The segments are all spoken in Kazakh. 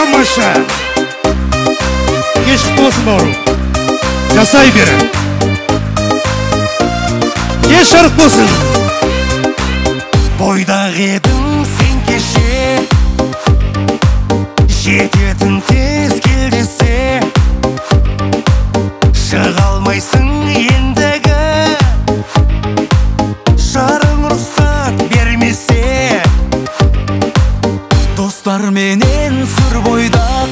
тамаша. Кеш құтты болсын бауырым. Жасай бері. Кеш жарық болсын. Бойдақ едің сен кеше, жететін тез кел десе, шыға алмайсың ендігі, жарың рұқсат бермесе. Достарменен сүр бойдақ,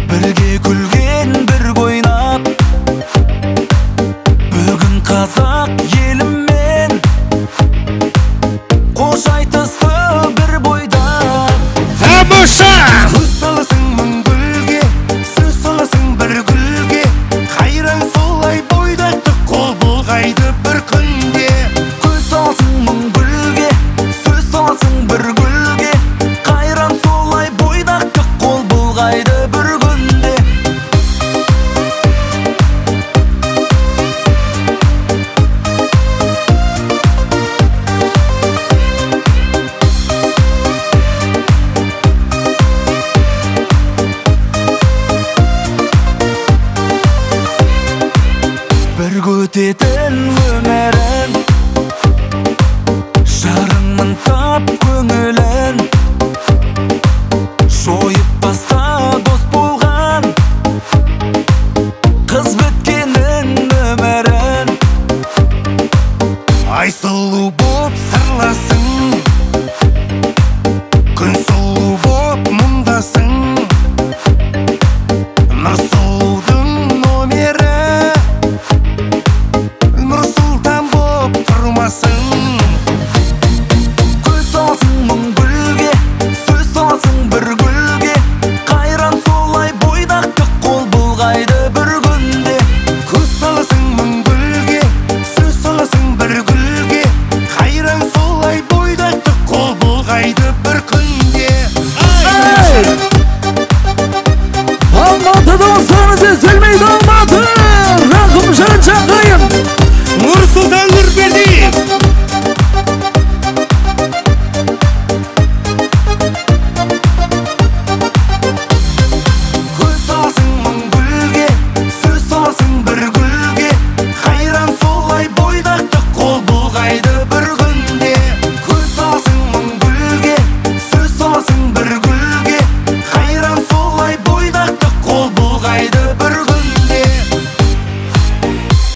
бірге күлген бір ойнап, бүгін қазақ еліммен қош айтысты бір бойдақ. Тамаша! Көз саласың мың гүлге, сөз саласың бір гүлге, қайран солай бойдақты қол бұлғайды бір күнде. Көз саласың мың гүлге, сөз саласың бір гүлге, қайран солай бойдақты қол бұлғайды бір күнде. Бір көтетін өмірін, жарыңның тап көңілін, жойып баста дос болған, қыз біткеннің өмірін. Айсыл